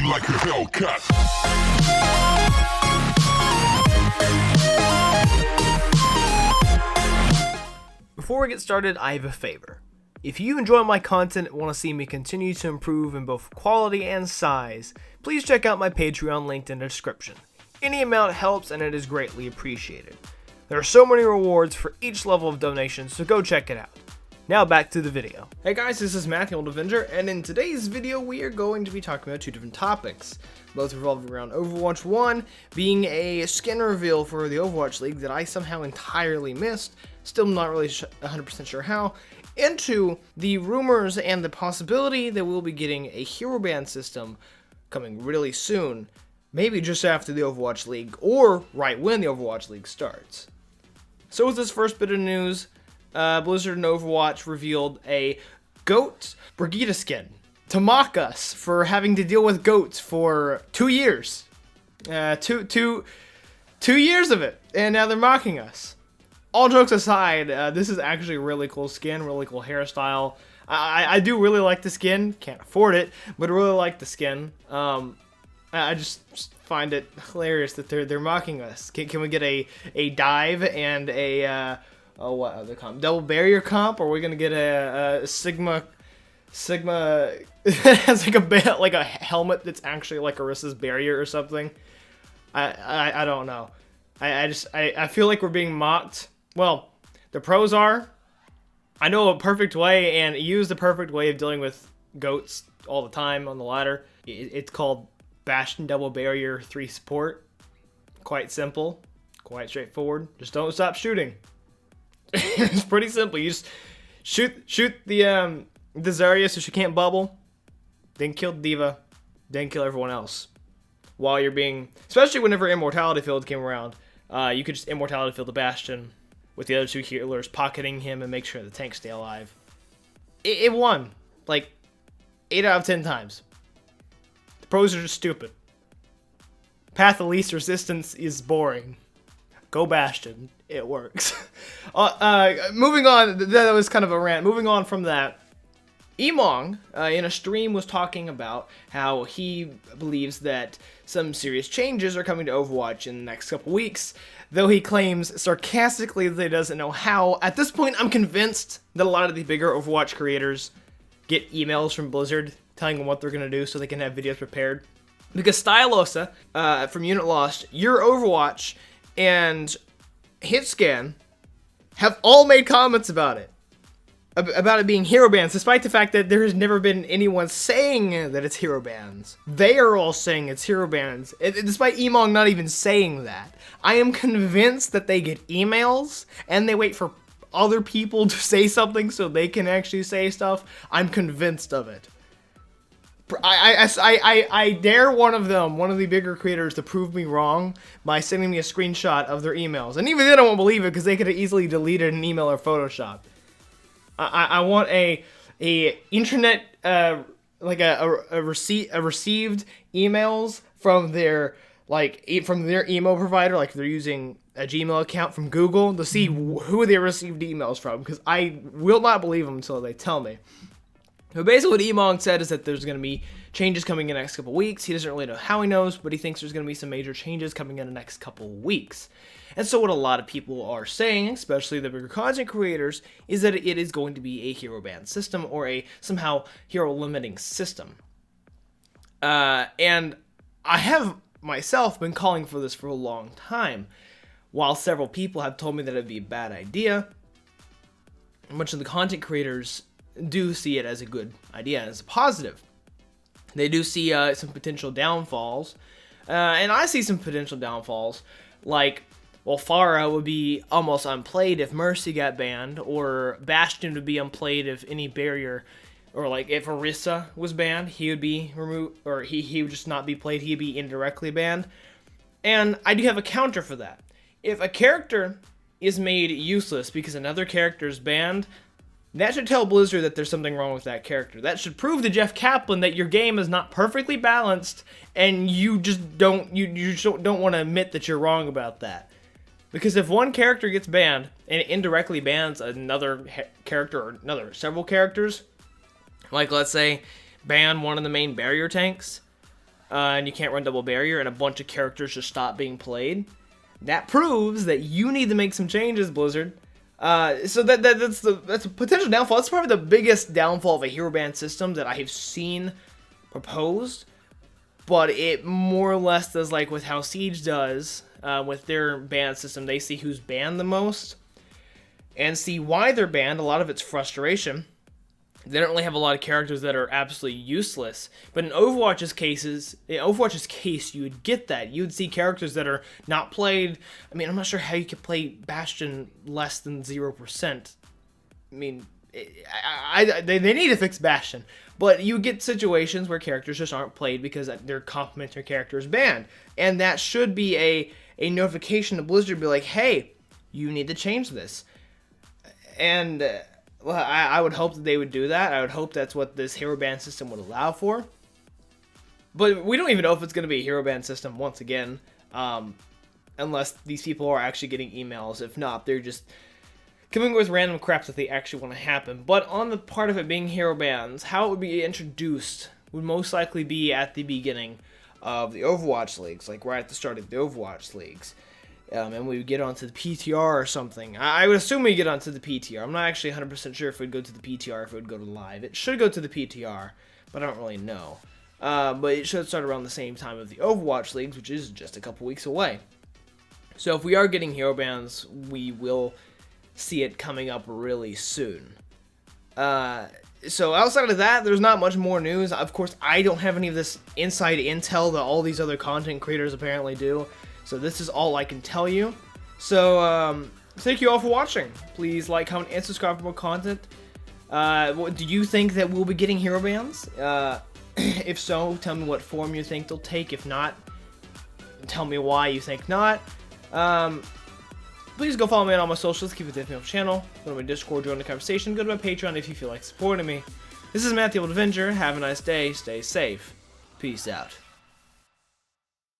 like a Hellcat. Before we get started, I have a favor. If you enjoy my content and want to see me continue to improve in both quality and size, please check out my Patreon linked in the description. Any amount helps and it is greatly appreciated. There are so many rewards for each level of donation, so go check it out. Now back to the video. Hey guys, this is Matthew EmeraldAvenger, and in today's video we are going to be talking about two different topics, both revolving around Overwatch 1 being a skin reveal for the Overwatch League that I somehow entirely missed, still not really 100% sure how, and two, the rumors and the possibility that we'll be getting a hero ban system coming really soon, maybe just after the Overwatch League, or right when the Overwatch League starts. So with this first bit of news, Blizzard and Overwatch revealed a goat Brigitte skin to mock us for having to deal with goats for 2 years. Two years of it, and now they're mocking us. All jokes aside, this is actually a really cool skin, really cool hairstyle. I do really like the skin, can't afford it, but I really like the skin. I just find it hilarious that they're mocking us. Can we get a dive and a what other comp? Double barrier comp? Or are we gonna get a Sigma? It has like a helmet that's actually like Orissa's barrier or something. I don't know. I feel like we're being mocked. Well, the pros are, I know a perfect way and use the perfect way of dealing with goats all the time on the ladder. It's called Bastion Double Barrier 3 support. Quite simple, quite straightforward. Just don't stop shooting. It's pretty simple. You just shoot the Zarya so she can't bubble, then kill D.Va, then kill everyone else. While you're being, especially whenever Immortality Field came around, you could just Immortality Field the Bastion with the other two healers pocketing him and make sure the tanks stay alive. It won like 8 out of 10 times. The pros are just stupid. Path of least resistance is boring. Go Bastion. It works. Moving on, that was kind of a rant. Moving on from that, Emong, in a stream, was talking about how he believes that some serious changes are coming to Overwatch in the next couple weeks, though he claims sarcastically that he doesn't know how. At this point, I'm convinced that a lot of the bigger Overwatch creators get emails from Blizzard telling them what they're going to do so they can have videos prepared. Because Stylosa, from Unit Lost, Your Overwatch, and Hitscan have all made comments about it. About it being hero bans, despite the fact that there has never been anyone saying that it's hero bans. They are all saying it's hero bans, despite Emong not even saying that. I am convinced that they get emails, and they wait for other people to say something so they can actually say stuff. I'm convinced of it. I dare one of the bigger creators, to prove me wrong by sending me a screenshot of their emails. And even then I won't believe it, because they could have easily deleted an email or Photoshop. I want a internet like a received emails from their email provider, like if they're using a Gmail account from Google, to see who they received emails from, because I will not believe them until they tell me. But basically what Emong said is that there's going to be changes coming in the next couple weeks. He doesn't really know how he knows, but he thinks there's going to be some major changes coming in the next couple weeks. And so what a lot of people are saying, especially the bigger content creators, is that it is going to be a hero ban system, or a somehow hero limiting system. And I have myself been calling for this for a long time. While several people have told me that it'd be a bad idea, much of the content creators do see it as a good idea, as a positive. They do see some potential downfalls, and I see some potential downfalls, like, well, Pharah would be almost unplayed if Mercy got banned, or Bastion would be unplayed if any barrier, or like if Orisa was banned, he would be removed, or he would just not be played, he'd be indirectly banned. And I do have a counter for that. If a character is made useless because another character is banned, that should tell Blizzard that there's something wrong with that character. That should prove to Jeff Kaplan that your game is not perfectly balanced, and you just don't want to admit that you're wrong about that. Because if one character gets banned and it indirectly bans another character or several characters, like let's say ban one of the main barrier tanks, and you can't run double barrier, and a bunch of characters just stop being played, that proves that you need to make some changes, Blizzard. So that's a potential downfall. That's probably the biggest downfall of a hero ban system that I have seen proposed. But it more or less does like with how Siege does with their ban system. They see who's banned the most and see why they're banned. A lot of it's frustration. They don't really have a lot of characters that are absolutely useless. But in Overwatch's case, you would get that. You would see characters that are not played. I mean, I'm not sure how you could play Bastion less than 0%. I mean, they need to fix Bastion. But you get situations where characters just aren't played because their complementary character is banned. And that should be a notification to Blizzard to be like, hey, you need to change this. And well, I would hope that they would do that. I would hope that's what this hero ban system would allow for. But we don't even know if it's going to be a hero ban system once again. Unless these people are actually getting emails. If not, they're just coming with random crap that they actually want to happen. But on the part of it being hero bans, how it would be introduced would most likely be at the beginning of the Overwatch leagues. Like right at the start of the Overwatch leagues. And we would get onto the PTR or something. I would assume we get onto the PTR. I'm not actually 100% sure if it would go to the PTR or if it would go to live. It should go to the PTR, but I don't really know. But it should start around the same time of the Overwatch leagues, which is just a couple weeks away. So if we are getting hero bans, we will see it coming up really soon. So outside of that, there's not much more news. Of course, I don't have any of this inside intel that all these other content creators apparently do. So this is all I can tell you. So, thank you all for watching. Please like, comment, and subscribe for more content. Do you think that we'll be getting hero bans? If so, tell me what form you think they'll take. If not, tell me why you think not. Please go follow me on all my socials. Keep it Desmeon channel. Go to my Discord, join the conversation. Go to my Patreon if you feel like supporting me. This is EmeraldAvengerG. Have a nice day. Stay safe. Peace out.